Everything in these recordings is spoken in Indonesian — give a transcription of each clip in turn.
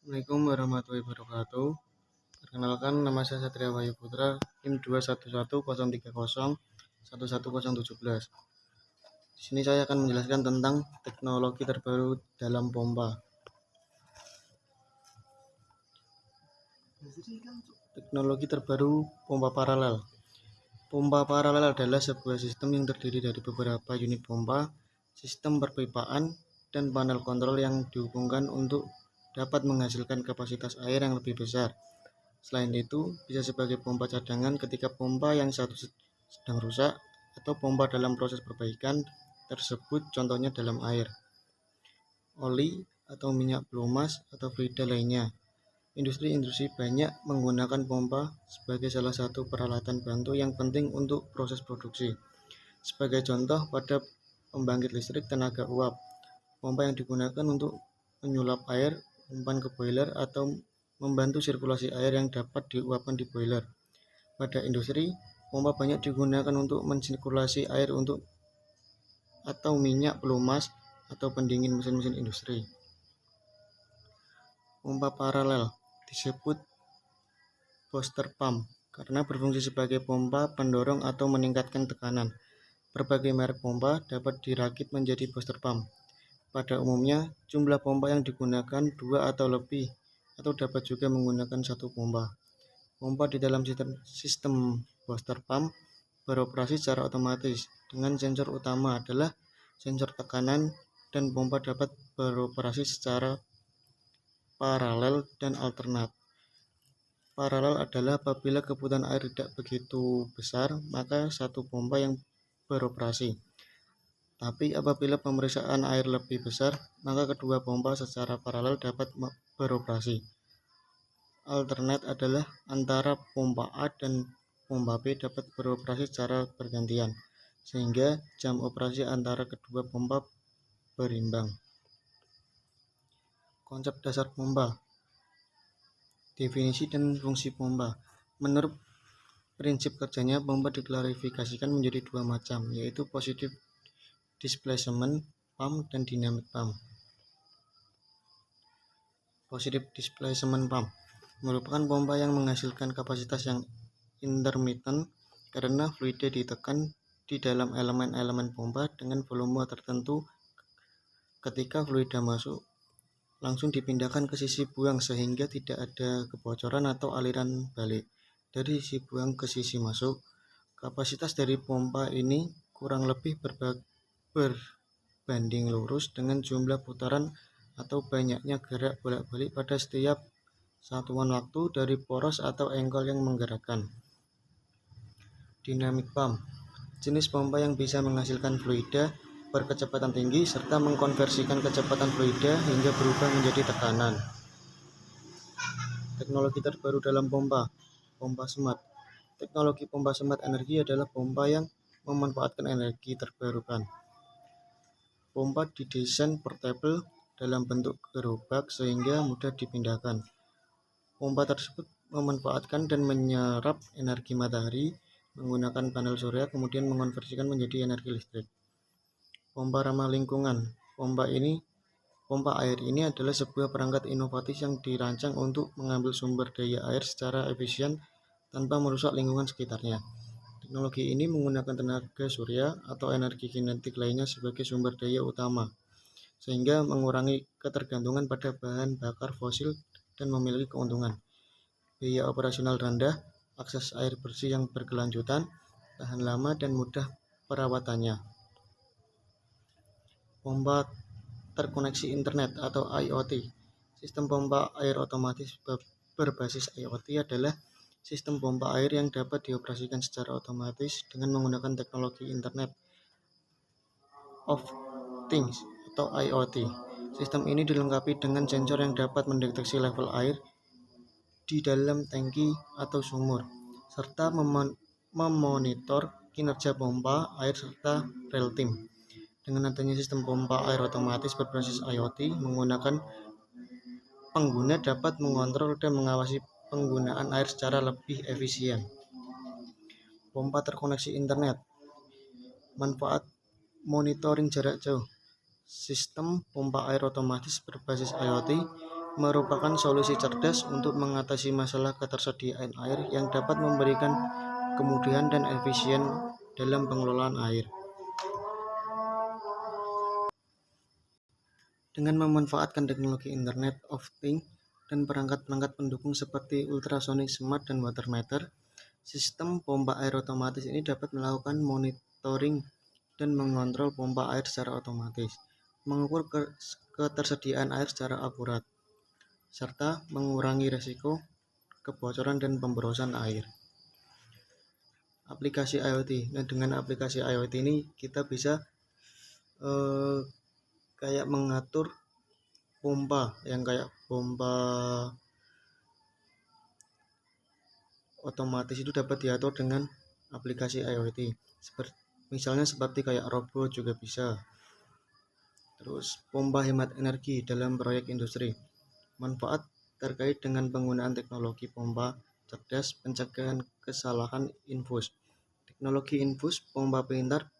Assalamualaikum warahmatullahi wabarakatuh. Perkenalkan, nama saya Satria Wahyu Putra, NIM 2110301101117. Di sini saya akan menjelaskan tentang teknologi terbaru dalam pompa. Teknologi terbaru pompa paralel. Pompa paralel adalah sebuah sistem yang terdiri dari beberapa unit pompa, sistem perpipaan, dan panel kontrol yang dihubungkan untuk dapat menghasilkan kapasitas air yang lebih besar. Selain itu, bisa sebagai pompa cadangan ketika pompa yang satu sedang rusak atau pompa dalam proses perbaikan tersebut, contohnya dalam air, oli atau minyak pelumas atau fluida lainnya. Industri banyak menggunakan pompa sebagai salah satu peralatan bantu yang penting untuk proses produksi. Sebagai contoh, pada pembangkit listrik tenaga uap, pompa yang digunakan untuk menyulap air, umpan ke boiler, atau membantu sirkulasi air yang dapat diuapkan di boiler. Pada industri, pompa banyak digunakan untuk mensirkulasi air atau minyak pelumas atau pendingin mesin-mesin industri. Pompa paralel disebut booster pump karena berfungsi sebagai pompa pendorong atau meningkatkan tekanan. Berbagai merek pompa dapat dirakit menjadi booster pump. Pada umumnya, jumlah pompa yang digunakan 2 atau lebih, atau dapat juga menggunakan satu pompa. Pompa di dalam sistem booster pump beroperasi secara otomatis dengan sensor utama adalah sensor tekanan, dan pompa dapat beroperasi secara paralel dan alternat. Paralel adalah apabila kebutuhan air tidak begitu besar, maka satu pompa yang beroperasi. Tapi apabila pemeriksaan air lebih besar, maka kedua pompa secara paralel dapat beroperasi. Alternat adalah antara pompa A dan pompa B dapat beroperasi secara bergantian, sehingga jam operasi antara kedua pompa berimbang. Konsep dasar pompa, definisi dan fungsi pompa. Menurut prinsip kerjanya, pompa diklasifikasikan menjadi dua macam, yaitu positive displacement pump dan dynamic pump. Positive displacement pump merupakan pompa yang menghasilkan kapasitas yang intermittent karena fluida ditekan di dalam elemen-elemen pompa dengan volume tertentu. Ketika fluida masuk, langsung dipindahkan ke sisi buang sehingga tidak ada kebocoran atau aliran balik dari sisi buang ke sisi masuk. Kapasitas dari pompa ini kurang lebih berbanding lurus dengan jumlah putaran atau banyaknya gerak bolak-balik pada setiap satuan waktu dari poros atau engkol yang menggerakkan. Dynamic pump, jenis pompa yang bisa menghasilkan fluida berkecepatan tinggi serta mengkonversikan kecepatan fluida hingga berubah menjadi tekanan. Teknologi terbaru dalam pompa, pompa smart. Teknologi pompa smart energi adalah pompa yang memanfaatkan energi terbarukan. Pompa didesain portable dalam bentuk gerobak sehingga mudah dipindahkan. Pompa tersebut memanfaatkan dan menyerap energi matahari menggunakan panel surya, kemudian mengonversikan menjadi energi listrik. Pompa ramah lingkungan. Pompa air ini adalah sebuah perangkat inovatif yang dirancang untuk mengambil sumber daya air secara efisien tanpa merusak lingkungan sekitarnya. Teknologi ini menggunakan tenaga surya atau energi kinetik lainnya sebagai sumber daya utama, sehingga mengurangi ketergantungan pada bahan bakar fosil dan memiliki keuntungan. Biaya operasional rendah, akses air bersih yang berkelanjutan, tahan lama, dan mudah perawatannya. Pompa terkoneksi internet atau IoT. Sistem pompa air otomatis berbasis IoT adalah sistem pompa air yang dapat dioperasikan secara otomatis dengan menggunakan teknologi Internet of Things atau IoT. Sistem ini dilengkapi dengan sensor yang dapat mendeteksi level air di dalam tangki atau sumur, serta memonitor kinerja pompa air serta real time. Dengan adanya sistem pompa air otomatis berbasis IoT, pengguna dapat mengontrol dan mengawasi penggunaan air secara lebih efisien. Pompa terkoneksi internet. Manfaat monitoring jarak jauh. Sistem pompa air otomatis berbasis IoT merupakan solusi cerdas untuk mengatasi masalah ketersediaan air yang dapat memberikan kemudahan dan efisien dalam pengelolaan air. Dengan memanfaatkan teknologi Internet of Things dan perangkat-perangkat pendukung seperti ultrasonic smart dan water meter, sistem pompa air otomatis ini dapat melakukan monitoring dan mengontrol pompa air secara otomatis, mengukur ketersediaan air secara akurat, serta mengurangi risiko kebocoran dan pemborosan air. Aplikasi IoT. Nah, dengan aplikasi IoT ini kita bisa kayak mengatur pompa yang kayak pompa otomatis itu dapat diatur dengan aplikasi IoT. Misalnya seperti kayak robot juga bisa. Terus pompa hemat energi dalam proyek industri. Manfaat terkait dengan penggunaan teknologi pompa cerdas, pencegahan kesalahan infus. Teknologi infus pompa pintar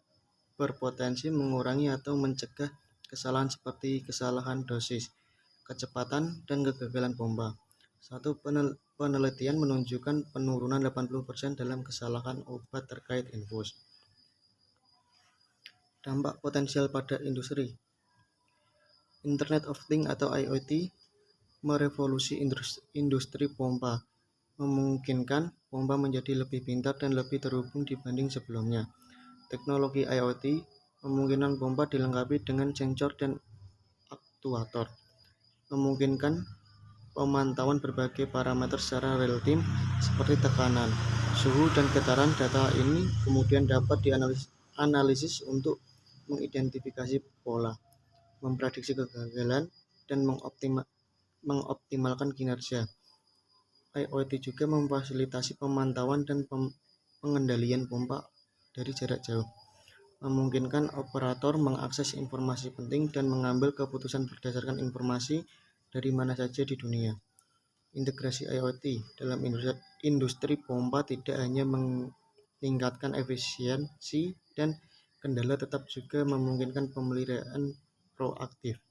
berpotensi mengurangi atau mencegah kesalahan seperti kesalahan dosis, kecepatan, dan kegagalan pompa. Satu penelitian menunjukkan penurunan 80% dalam kesalahan obat terkait infus. Dampak potensial pada industri. Internet of Things atau IoT merevolusi industri pompa, memungkinkan pompa menjadi lebih pintar dan lebih terhubung dibanding sebelumnya. Teknologi IoT memungkinkan pompa dilengkapi dengan sensor dan aktuator, memungkinkan pemantauan berbagai parameter secara real-time seperti tekanan, suhu, dan getaran. Data ini kemudian dapat dianalisis untuk mengidentifikasi pola, memprediksi kegagalan, dan mengoptimalkan kinerja. IoT juga memfasilitasi pemantauan dan pengendalian pompa dari jarak jauh, memungkinkan operator mengakses informasi penting dan mengambil keputusan berdasarkan informasi dari mana saja di dunia. Integrasi IoT dalam industri pompa tidak hanya meningkatkan efisiensi dan kendala, tetap juga memungkinkan pemeliharaan proaktif,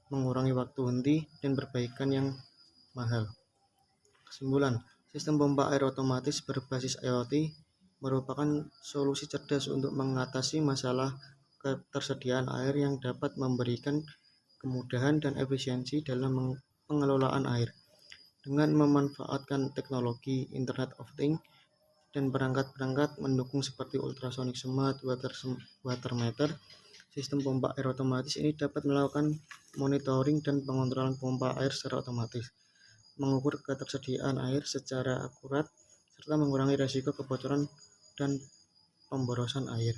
mengurangi waktu henti, dan perbaikan yang mahal. Kesimpulan, sistem pompa air otomatis berbasis IoT merupakan solusi cerdas untuk mengatasi masalah ketersediaan air yang dapat memberikan kemudahan dan efisiensi dalam pengelolaan air. Dengan memanfaatkan teknologi Internet of Things dan perangkat-perangkat mendukung seperti ultrasonic smart, water meter, sistem pompa air otomatis ini dapat melakukan monitoring dan pengontrolan pompa air secara otomatis, mengukur ketersediaan air secara akurat, serta mengurangi risiko kebocoran dan pemborosan air.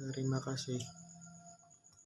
Terima kasih.